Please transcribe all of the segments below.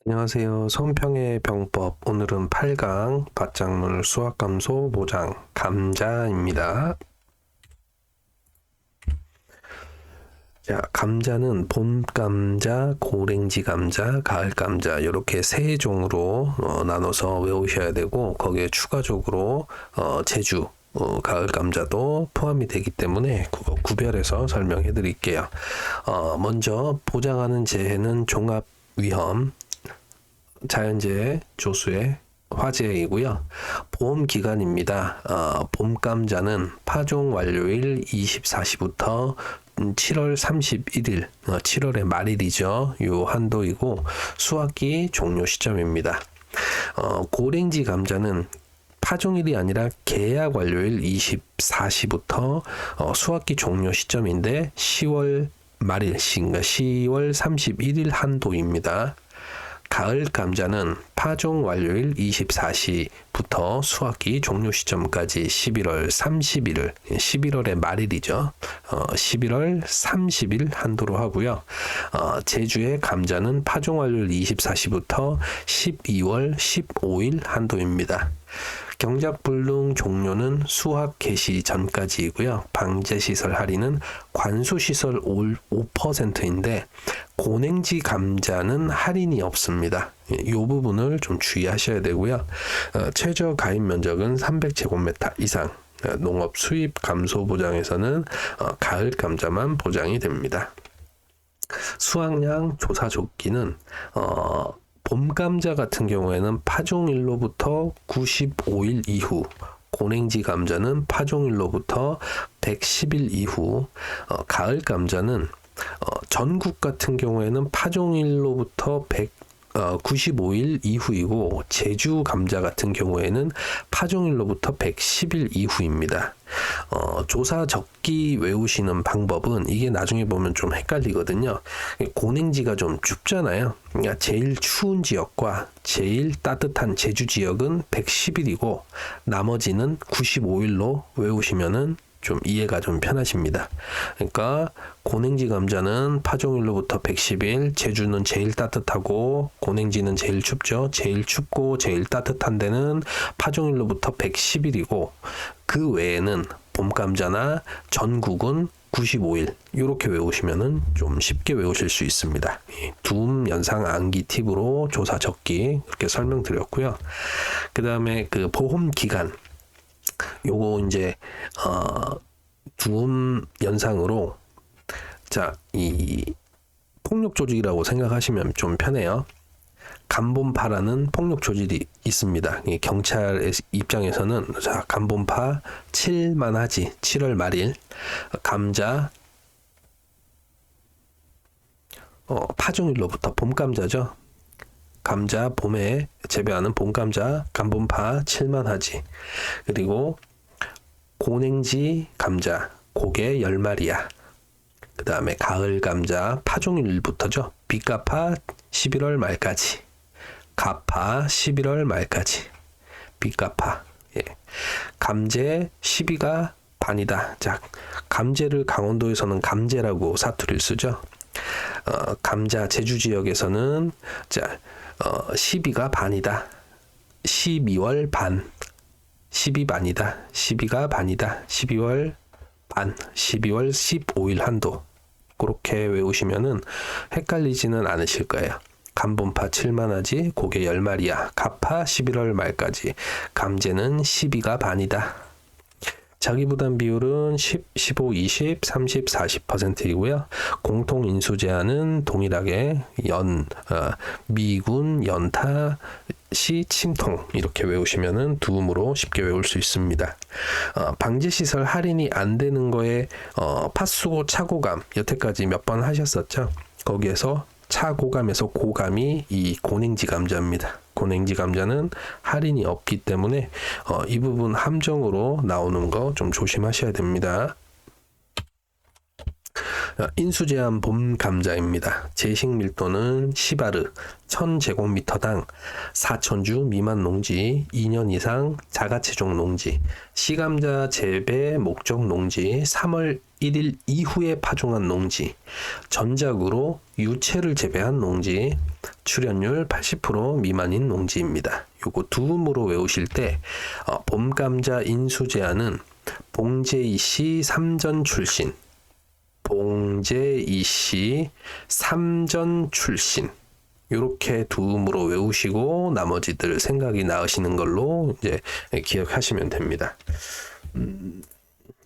안녕하세요. 손평의 병법. 오늘은 8강 밭작물 수확감소 보장 감자입니다. 자, 감자는 봄 감자, 고랭지 감자, 가을 감자 이렇게 세 종으로 나눠서 외우셔야 되고 거기에 추가적으로 제주 가을 감자도 포함이 되기 때문에 그거 구별해서 설명해 드릴게요. 먼저 보장하는 재해는 종합위험 자연재해, 조수해, 화재이고요. 보험 기간입니다. 봄 감자는 파종 완료일 24시부터 7월 31일, 7월의 말일이죠. 요 한도이고 수확기 종료 시점입니다. 고랭지 감자는 파종일이 아니라 계약 완료일 24시부터 수확기 종료 시점인데 10월 말일, 그러니까 10월 31일 한도입니다. 가을 감자는 파종 완료일 24시부터 수확기 종료 시점까지 11월 30일, 11월의 말일이죠. 11월 30일 한도로 하고요. 제주의 감자는 파종 완료일 24시부터 12월 15일 한도입니다. 경작불능 종료는 수확 개시 전까지이고요. 방제시설 할인은 관수시설 5%인데 고냉지 감자는 할인이 없습니다. 이 부분을 좀 주의하셔야 되고요. 최저 가입 면적은 300제곱미터 이상. 농업 수입 감소 보장에서는 가을 감자만 보장이 됩니다. 수확량 조사 조기는 봄 감자 같은 경우에는 파종일로부터 95일 이후, 고냉지 감자는 파종일로부터 110일 이후, 가을 감자는 전국 같은 경우에는 파종일로부터 95일 이후이고 제주 감자 같은 경우에는 파종일로부터 110일 이후입니다. 조사 적기 외우시는 방법은 이게 나중에 보면 좀 헷갈리거든요. 고냉지가 좀 춥잖아요. 그러니까 제일 추운 지역과 제일 따뜻한 제주 지역은 110일이고 나머지는 95일로 외우시면은 좀 이해가 좀 편하십니다. 그러니까 고냉지 감자는 파종일로부터 110일, 제주는 제일 따뜻하고 고냉지는 제일 춥죠. 제일 춥고 제일 따뜻한 데는 파종일로부터 110일이고 그 외에는 봄 감자나 전국은 95일 이렇게 외우시면은 좀 쉽게 외우실 수 있습니다. 둠 연상 암기 팁으로 조사 적기 이렇게 설명드렸고요. 그 다음에 그 보험 기간 요거 이제 두음 연상으로 이 폭력 조직이라고 생각하시면 좀 편해요. 간본파라는 폭력 조직이 있습니다. 이 경찰 입장에서는 간본파 7만 하지 7월 말일 감자 파종일로부터 봄 감자죠. 감자 봄에 재배하는 봄 감자 간본파 7만 하지 그리고 고냉지 감자 고개 10마리야. 그 다음에 가을 감자 파종일부터죠. 빗가파 11월 말까지 가파 11월 말까지 빗가파 감제 12가 반이다. 자, 감제를 강원도에서는 감제라고 사투리를 쓰죠. 감자 제주 지역에서는 12가 반이다. 12월 반 12반이다. 12가 반이다. 12월 반 12월 15일 한도 그렇게 외우시면은 헷갈리지는 않으실 거예요. 간본파 7만하지 고개 10마리야. 가파 11월 말까지 감제는 12가 반이다. 자기부담 비율은 10, 15, 20, 30, 40%이고요. 공통 인수 제한은 동일하게 미군, 연타, 시, 침통 이렇게 외우시면은 두음으로 쉽게 외울 수 있습니다. 방제시설 할인이 안 되는 거에 팥수고 차고감 여태까지 몇 번 하셨었죠. 거기에서 차고감에서 고감이 이 고냉지 감자입니다. 고냉지 감자는 할인이 없기 때문에 이 부분 함정으로 나오는 거 좀 조심하셔야 됩니다. 인수제한 봄 감자입니다. 제식 밀도는 10아르 1000제곱미터당 4,000주 미만 농지, 2년 이상 자가체종 농지, 시감자 재배 목적 농지, 3월 1일 이후에 파종한 농지, 전작으로 유채를 재배한 농지, 출현율 80% 미만인 농지입니다. 요거 두음으로 외우실 때 봄감자 인수제한은 봉제이씨 삼전 출신, 봉제이씨 삼전 출신, 요렇게 두음으로 외우시고 나머지들 생각이 나으시는 걸로 이제 기억하시면 됩니다.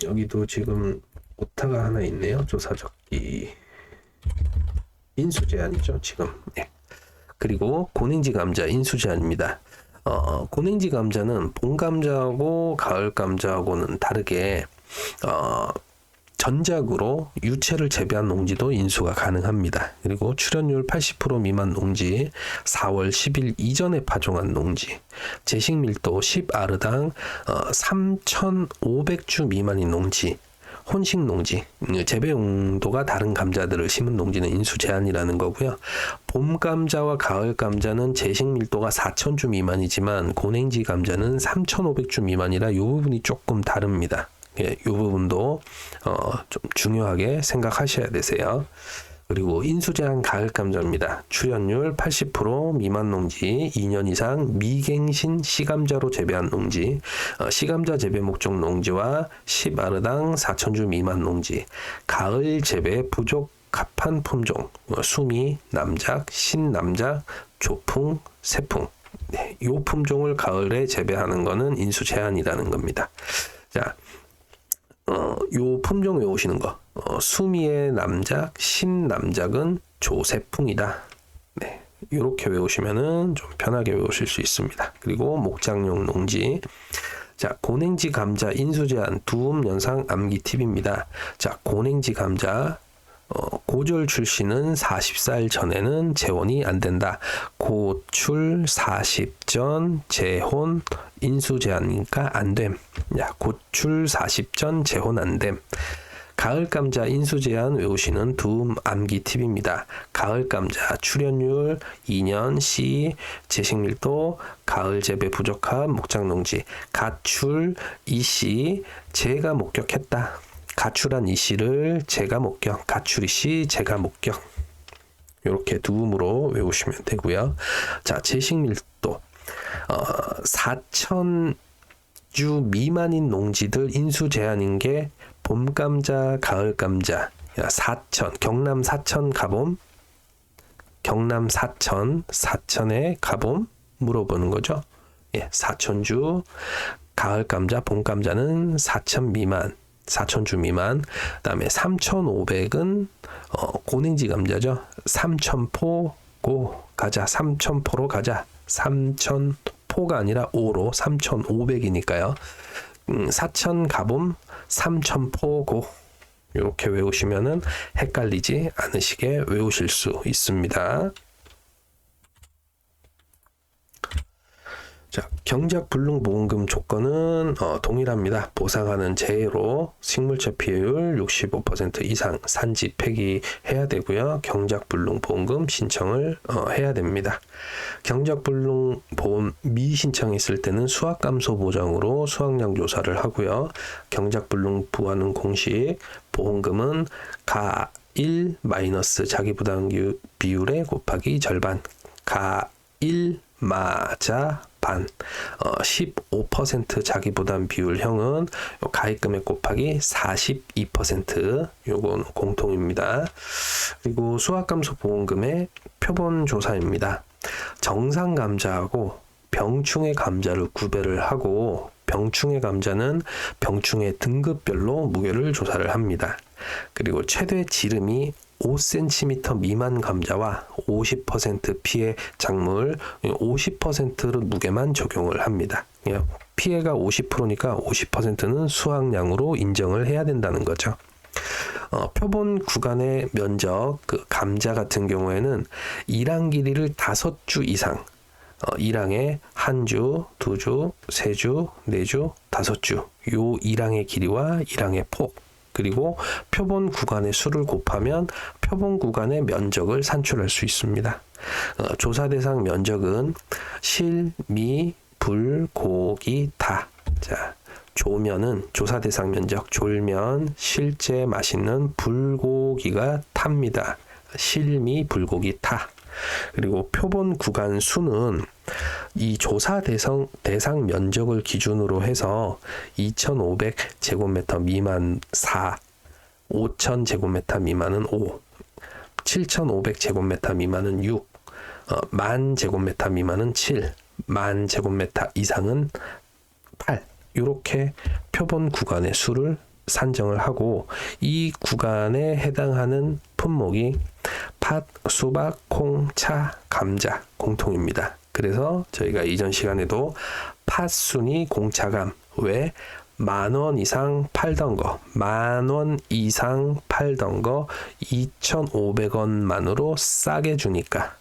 여기도 지금 오타가 하나 있네요. 조사적기 인수제한이죠 지금. 네. 그리고 고냉지 감자 인수제한입니다. 고냉지 감자는 봄 감자하고 가을 감자하고는 다르게 전작으로 유채를 재배한 농지도 인수가 가능합니다. 그리고 출현율 80% 미만 농지, 4월 10일 이전에 파종한 농지, 제식 밀도 10아르당 3,500주 미만인 농지, 혼식 농지, 재배 용도가 다른 감자들을 심은 농지는 인수 제한이라는 거고요. 봄 감자와 가을 감자는 제식 밀도가 4,000주 미만이지만 고냉지 감자는 3,500주 미만이라 이 부분이 조금 다릅니다. 이 부분도 좀 중요하게 생각하셔야 되세요. 그리고 인수제한 가을 감자입니다. 출현율 80% 미만 농지, 2년 이상 미갱신 시감자로 재배한 농지, 시감자 재배 목적 농지와 10아르당 4,000주 미만 농지, 가을 재배 부적합한 품종, 수미, 남작, 신남작, 조풍, 세풍. 네, 이 품종을 가을에 재배하는 것은 인수 제한이라는 겁니다. 자, 요 품종 외우시는 거. 수미의 남작, 신남작은 조세풍이다. 네, 이렇게 외우시면은 좀 편하게 외우실 수 있습니다. 그리고 목장용 농지. 자, 고냉지 감자 인수제한 두음 연상 암기 팁입니다. 자, 고냉지 감자 고졸 출시는 44일 전에는 재혼이 안 된다. 고출 40전 재혼 인수 제한이니까 안 됨. 야, 고출 40전 재혼 안 됨. 가을 감자 인수 제한 외우시는 두음 암기 팁입니다. 가을 감자 출현율 2년 시 제식 밀도 가을 재배 부족한 목장 농지 가출 이씨 제가 목격했다. 가출한 이씨를 제가 목격, 가출 이씨 제가 목격. 이렇게 두음으로 외우시면 되고요. 자, 제식 밀도 4,000주 미만인 농지들 인수 제한인 게 봄 감자, 가을 감자. 4,000 경남 사천 가봄, 경남 사천의 가봄 물어보는 거죠. 예, 4,000주. 가을 감자, 봄 감자는 4,000 미만. 4,000주 미만. 그다음에 3,500은 고냉지 감자죠. 3,000포 고 가자. 3,000포로 가자. 3,000포가 아니라 5로 3,500이니까요. 4,000 가봄 3,000포 고 이렇게 외우시면은 헷갈리지 않으시게 외우실 수 있습니다. 자, 경작불능보험금 조건은 동일합니다. 보상하는 재해로 식물체 피해율 65% 이상 산지 폐기해야 되고요. 경작불능보험금 신청을 해야 됩니다. 경작불능보험 미신청했을 때는 수확감소 보장으로 수확량 조사를 하고요. 경작불능 부과는 공식 보험금은 가1 마이너스 자기부담 비율에 곱하기 절반 가1 마자 반 15% 자기부담 비율형은 가입금액 곱하기 42% 요건 공통입니다. 그리고 수확감소 보험금의 표본 조사입니다. 정상 감자하고 병충해 감자를 구별을 하고 병충해 감자는 병충해 등급별로 무게를 조사를 합니다. 그리고 최대 지름이 5cm 미만 감자와 50% 피해 작물 50%를 무게만 적용을 합니다. 피해가 50%니까 50%는 수확량으로 인정을 해야 된다는 거죠. 표본 구간의 면적 그 감자 같은 경우에는 일항 길이를 5주 이상 1항에 1주, 2주, 3주, 4주, 5주 요 1항의 길이와 1항의 폭 그리고 표본 구간의 수를 곱하면 표본 구간의 면적을 산출할 수 있습니다. 조사 대상 면적은 실, 미, 불, 고기, 다. 자, 조면은 조사 대상 면적, 졸면 실제 맛있는 불고기가 탑니다. 실미, 불고기, 타. 그리고 표본 구간 수는 이 조사 대상 면적을 기준으로 해서 2,500제곱미터 미만 4, 5,000제곱미터 미만은 5, 7,500제곱미터 미만은 6, 10,000제곱미터 미만은 7, 10,000제곱미터 이상은 8. 이렇게 표본 구간의 수를 산정을 하고 이 구간에 해당하는 품목이 팥, 수박, 콩, 차, 감자 공통입니다. 그래서 저희가 이전 시간에도 팥순이 공차감 왜 10,000원 이상 팔던 거, 10,000원 이상 팔던 거 2,500원만으로 싸게 주니까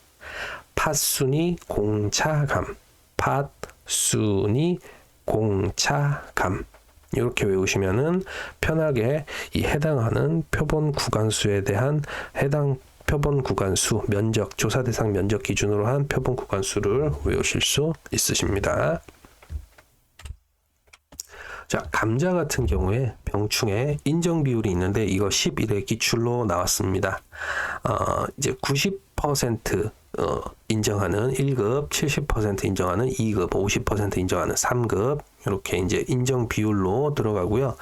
팥순이 공차감, 팥순이 공차감 이렇게 외우시면은 편하게 이 해당하는 표본 구간수에 대한 해당 표본 구간수 면적 조사 대상 면적 기준으로 한 표본 구간수를 외우실 수 있으십니다. 자, 감자 같은 경우에 병충해 인정 비율이 있는데 이거 11회 기출로 나왔습니다. 이제 90% 인정하는 1급, 70% 인정하는 2급, 50% 인정하는 3급 이렇게 이제 인정 비율로 들어가고요.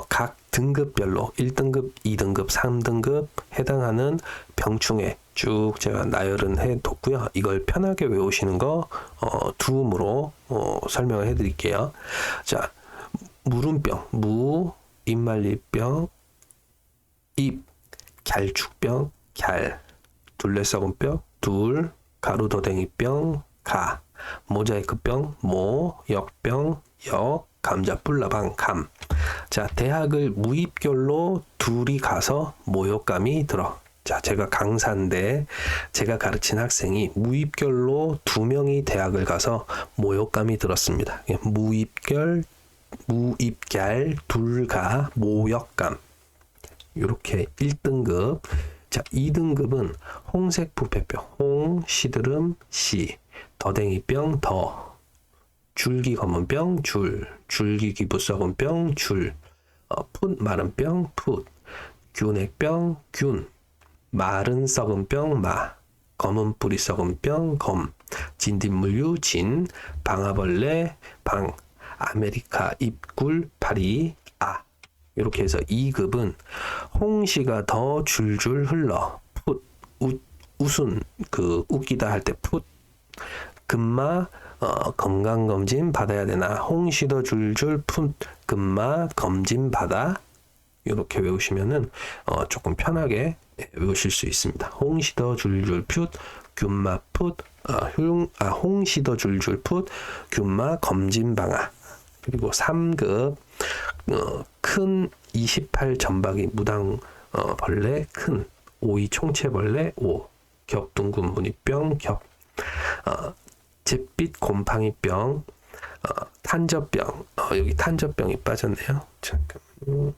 각 등급별로 1등급, 2등급, 3등급 해당하는 병충해 쭉 제가 나열은 해뒀고요. 이걸 편하게 외우시는 거 두음으로 설명을 해드릴게요. 자, 물음병, 무, 입말리병, 입, 갸축병, 갸, 둘레썩은병, 둘, 가루더댕이병, 가, 모자이크병, 모, 역병, 역, 감자뿔나방, 감. 자, 대학을 무입결로 둘이 가서 모욕감이 들어. 자, 제가 강사인데 제가 가르친 학생이 무입결로 2명이 대학을 가서 모욕감이 들었습니다. 무입결, 둘가, 모욕감. 이렇게 1등급. 자, 2등급은 홍색부패병, 홍, 시드름, 시, 더댕이병, 더, 줄기검은병, 줄, 줄기기부썩은병, 줄, 풋 마른병, 풋, 균액병, 균, 마른 썩은병, 마, 검은 뿌리 썩은병, 검, 진딧물류, 진, 방아벌레, 방, 아메리카 입굴, 파리, 아. 이렇게 해서 2급은 홍시가 더 줄줄 흘러, 풋, 웃은, 웃기다 할 때 풋, 금마, 건강검진 받아야 되나, 홍시 더 줄줄 풋, 금마, 검진 받아. 이렇게 외우시면은, 조금 편하게 외우실 수 있습니다. 홍시 더 줄줄 풋, 균마 풋, 홍시 더 줄줄 풋, 균마 검진 방아. 그리고 3급, 큰 28 점박이 무당 벌레, 큰 5위 총체벌레, 5 겹둥근 무늬병, 겹 잿빛 곰팡이병, 탄저병. 여기 탄저병이 빠졌네요. 잠깐만요.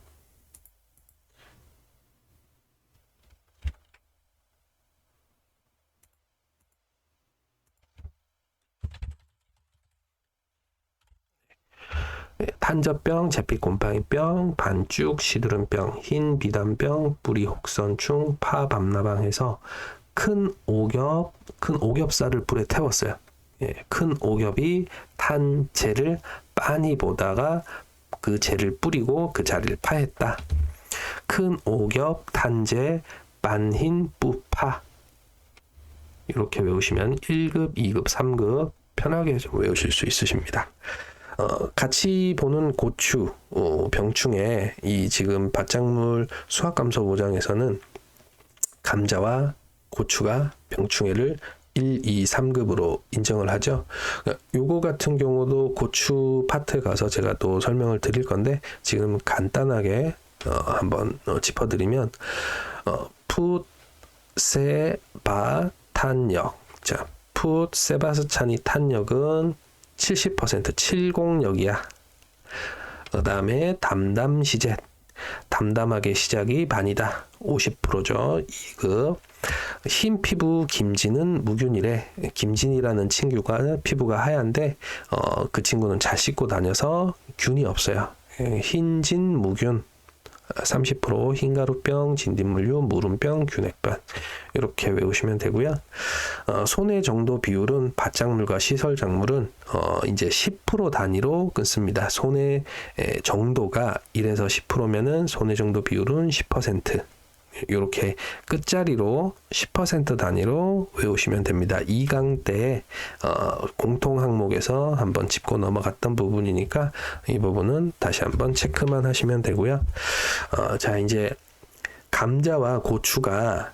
탄저병, 잿빛 곰팡이병, 반죽, 시드름병, 흰 비단병, 뿌리 혹선충, 파 밤나방 해서 큰 오겹살을 불에 태웠어요. 예, 큰 오겹이 탄 재를 빤히 보다가 그 재를 뿌리고 그 자리를 파했다. 큰 오겹, 탄재, 빤흰, 뿌파. 이렇게 외우시면 1급, 2급, 3급 편하게 좀 외우실 수 있으십니다. 같이 보는 고추, 병충해 이 지금 밭작물 수확감소 5장에서는 감자와 고추가 병충해를 1, 2, 3급으로 인정을 하죠. 요거 같은 경우도 고추 밭에 가서 제가 또 설명을 드릴 건데 지금 간단하게 한번 짚어드리면 풋, 세, 바, 탄력. 자, 풋, 세바스찬이 탄력은 70% 70력이야. 그 다음에 담담시젯 담담하게 시작이 반이다. 50%죠. 2급. 흰 피부 김진은 무균이래. 김진이라는 친구가 피부가 하얀데 그 친구는 잘 씻고 다녀서 균이 없어요. 흰진 무균. 30% 흰가루병, 진딧물류, 무름병, 균핵반 이렇게 외우시면 되고요. 손해 정도 비율은 밭작물과 시설작물은 이제 10% 단위로 끊습니다. 손해 정도가 1에서 10%면은 손해 정도 비율은 10%. 이렇게 끝자리로 10% 단위로 외우시면 됩니다. 2강 때 공통 항목에서 한번 짚고 넘어갔던 부분이니까 이 부분은 다시 한번 체크만 하시면 되고요. 자, 이제 감자와 고추가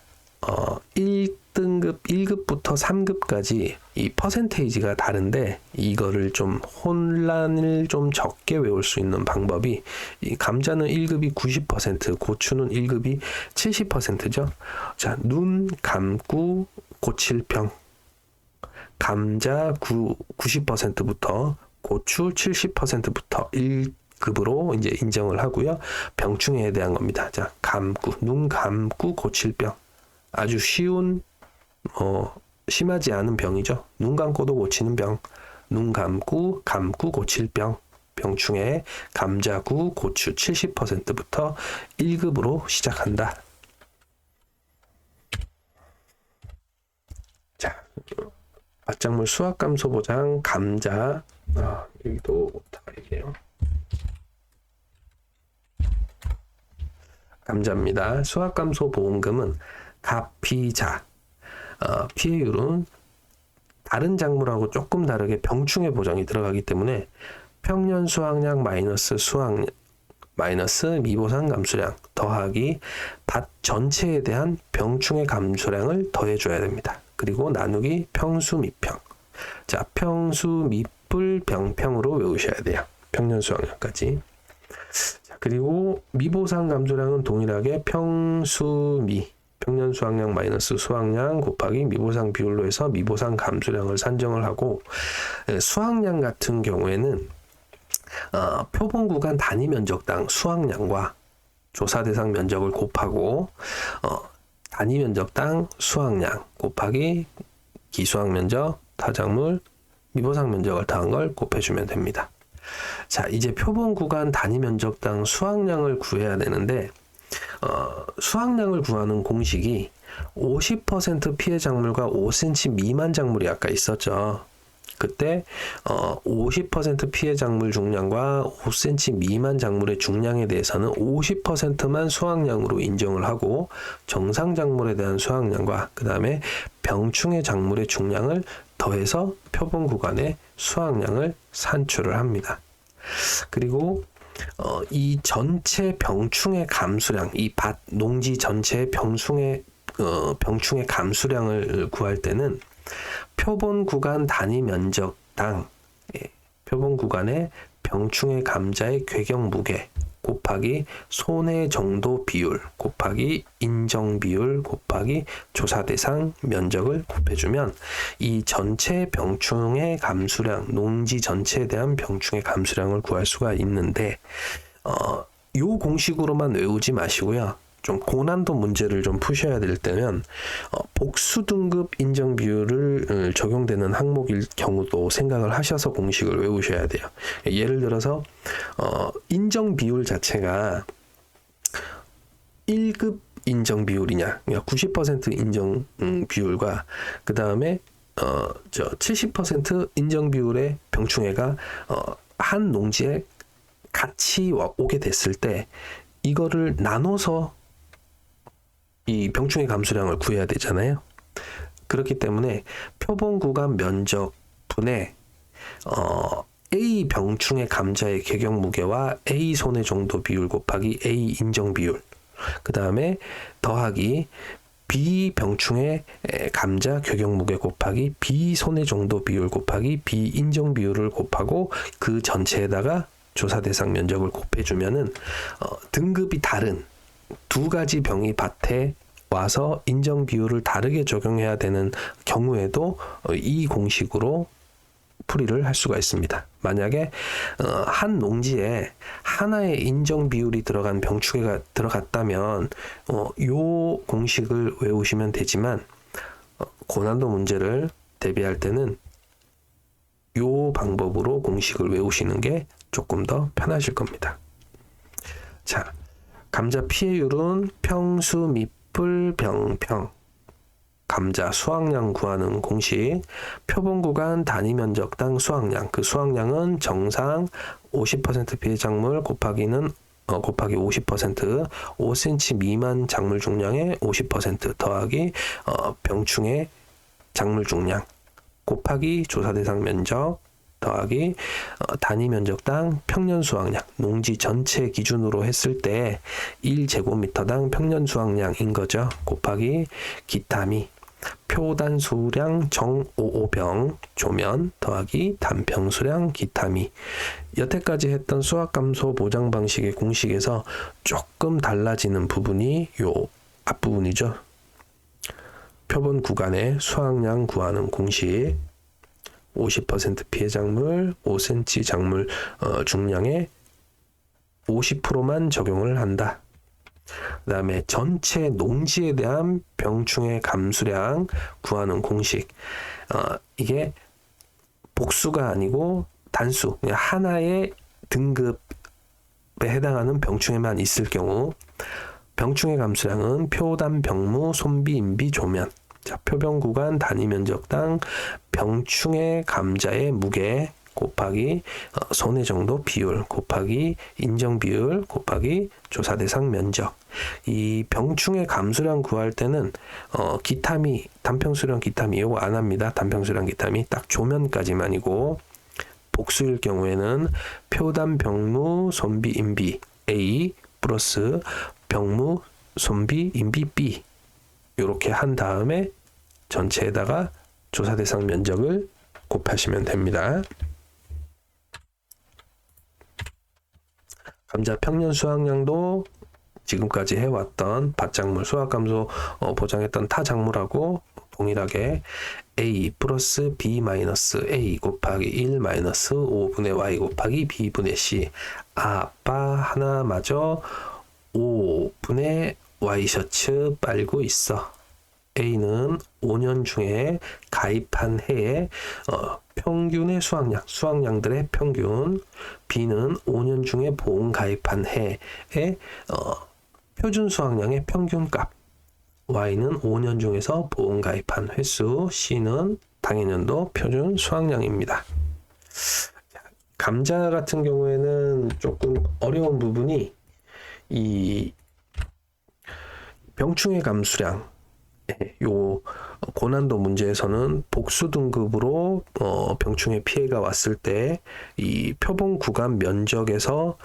1등급, 1급부터 3급까지 이 퍼센테이지가 다른데 이거를 좀 혼란을 좀 적게 외울 수 있는 방법이 이 감자는 1급이 90%, 고추는 1급이 70%죠. 자, 눈 감고 고칠 병. 감자 90%부터 고추 70%부터 1급으로 이제 인정을 하고요. 병충해에 대한 겁니다. 자, 감고 눈 감고 고칠 병. 아주 쉬운 심하지 않은 병이죠. 눈 감고도 고치는 병. 눈 감고 고칠 병. 병충해 감자구 고추 70%부터 1급으로 시작한다. 자, 밭작물 수확감소 보장 감자. 여기도 다 있네요. 감자입니다. 수확감소 보험금은 갑피자. 피해율은 다른 작물하고 조금 다르게 병충해 보장이 들어가기 때문에 평년 수확량 마이너스 수확량 마이너스 미보상 감수량 더하기 밭 전체에 대한 병충해 감소량을 더해줘야 됩니다. 그리고 나누기 평수 미평. 자, 평수 미뿔 병평으로 외우셔야 돼요. 평년 수확량까지. 자, 그리고 미보상 감소량은 동일하게 평수미 평년 수확량 마이너스 수확량 곱하기 미보상 비율로 해서 미보상 감소량을 산정을 하고, 수확량 같은 경우에는 표본 구간 단위 면적당 수확량과 조사 대상 면적을 곱하고 단위 면적당 수확량 곱하기 기수확 면적, 타작물, 미보상 면적을 더한 걸 곱해주면 됩니다. 자, 이제 표본 구간 단위 면적당 수확량을 구해야 되는데 수확량을 구하는 공식이 50% 피해 작물과 5cm 미만 작물이 아까 있었죠. 그때 50% 피해 작물 중량과 5cm 미만 작물의 중량에 대해서는 50%만 수확량으로 인정을 하고, 정상 작물에 대한 수확량과 그 다음에 병충해 작물의 중량을 더해서 표본 구간의 수확량을 산출을 합니다. 그리고 이 전체 병충해 감수량, 이 밭 농지 전체의 병충해 감수량을 구할 때는 표본 구간 단위 면적당 표본 구간의 병충해 감자의 괴경 무게 곱하기 손해 정도 비율 곱하기 인정 비율 곱하기 조사 대상 면적을 곱해주면 이 전체 병충해 감수량, 농지 전체에 대한 병충해 감수량을 구할 수가 있는데, 요 공식으로만 외우지 마시고요. 좀 고난도 문제를 좀 푸셔야 될 때면 복수 등급 인정 비율을 적용되는 항목일 경우도 생각을 하셔서 공식을 외우셔야 돼요. 예를 들어서 인정 비율 자체가 1급 인정 비율이냐, 그러니까 90% 인정 비율과 그 다음에 70% 인정 비율의 병충해가 한 농지에 같이 오게 됐을 때 이거를 나눠서 이 병충해 감수량을 구해야 되잖아요. 그렇기 때문에 표본 구간 면적 분의 A 병충해 감자의 괴경 무게와 A 손해 정도 비율 곱하기 A 인정 비율, 그 다음에 더하기 B 병충해 감자 괴경 무게 곱하기 B 손해 정도 비율 곱하기 B 인정 비율을 곱하고 그 전체에다가 조사 대상 면적을 곱해주면은 등급이 다른 두 가지 병이 밭에 와서 인정 비율을 다르게 적용해야 되는 경우에도 이 공식으로 풀이를 할 수가 있습니다. 만약에 한 농지에 하나의 인정 비율이 들어간 병충해가 들어갔다면 요 공식을 외우시면 되지만 고난도 문제를 대비할 때는 요 방법으로 공식을 외우시는 게 조금 더 편하실 겁니다. 자, 감자 피해율은 평수 밑불 병평. 감자 수확량 구하는 공식. 표본 구간 단위 면적당 수확량. 그 수확량은 정상 50% 피해 작물 곱하기 50%, 5cm 미만 작물 중량의 50% 더하기 병충해 작물 중량 곱하기 조사 대상 면적 더하기 단위 면적당 평년 수확량, 농지 전체 기준으로 했을 때 1제곱미터당 평년 수확량인 거죠. 곱하기 기타미, 표단 수량 정55병 조면 더하기 단평 수량 기타미. 여태까지 했던 수확 감소 보장 방식의 공식에서 조금 달라지는 부분이 요 앞부분이죠. 표본 구간의 수확량 구하는 공식. 50% 피해 작물, 5cm 작물 중량의 50%만 적용을 한다. 그 다음에 전체 농지에 대한 병충해 감수량 구하는 공식. 이게 복수가 아니고 단수, 그냥 하나의 등급에 해당하는 병충해만 있을 경우 병충해 감수량은 표단 병무 손비 인비 조면. 자, 표본 구간 단위 면적당 병충해 감자의 무게 곱하기 손해 정도 비율 곱하기 인정 비율 곱하기 조사 대상 면적. 이 병충해 감수량 구할 때는 기타미 단평수량 기타미 이거 안 합니다. 단평수량 기타미 딱 조면까지만이고, 복수일 경우에는 표단 병무 손비 인비 A 플러스 병무 손비 인비 B 이렇게 한 다음에 전체에다가 조사 대상 면적을 곱하시면 됩니다. 감자 평년 수확량도 지금까지 해왔던 밭작물 수확 감소 보장했던 타 작물하고 동일하게 A 플러스 B 마이너스 A 곱하기 1 마이너스 5분의 Y 곱하기 B분의 C. 아빠 하나마저 5분의 Y 셔츠 빨고 있어. A는 5년 중에 가입한 해에 평균의 수확량들의 평균. B는 5년 중에 보험 가입한 해에 표준 수확량의 평균값. Y는 5년 중에서 보험 가입한 횟수. C는 당해년도 표준 수확량입니다. 감자 같은 경우에는 조금 어려운 부분이 이 병충해 감수량, 요 고난도 문제에서는 복수 등급으로 병충해 피해가 왔을 때 이 표본 구간 면적에서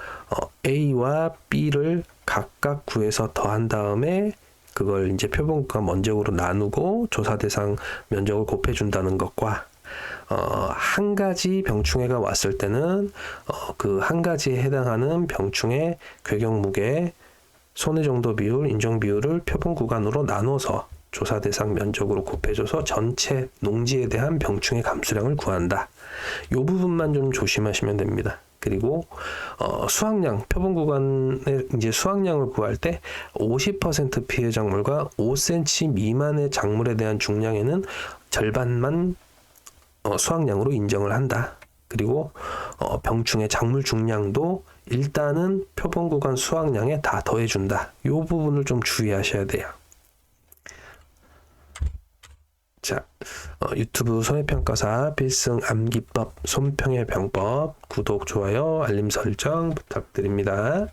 A와 B를 각각 구해서 더한 다음에 그걸 이제 표본 구간 면적으로 나누고 조사 대상 면적을 곱해 준다는 것과 한 가지 병충해가 왔을 때는 그 한 가지에 해당하는 병충해 괴경 무게 손해 정도 비율, 인정 비율을 표본 구간으로 나눠서 조사 대상 면적으로 곱해줘서 전체 농지에 대한 병충해 감수량을 구한다. 이 부분만 좀 조심하시면 됩니다. 그리고 수확량, 표본 구간의 이제 수확량을 구할 때 50% 피해 작물과 5cm 미만의 작물에 대한 중량에는 절반만 수확량으로 인정을 한다. 그리고 병충해 작물 중량도 일단은 표본 구간 수확량에 다 더해준다. 이 부분을 좀 주의하셔야 돼요. 자, 유튜브 손해평가사 필승 암기법 손평해 병법 구독, 좋아요, 알림 설정 부탁드립니다.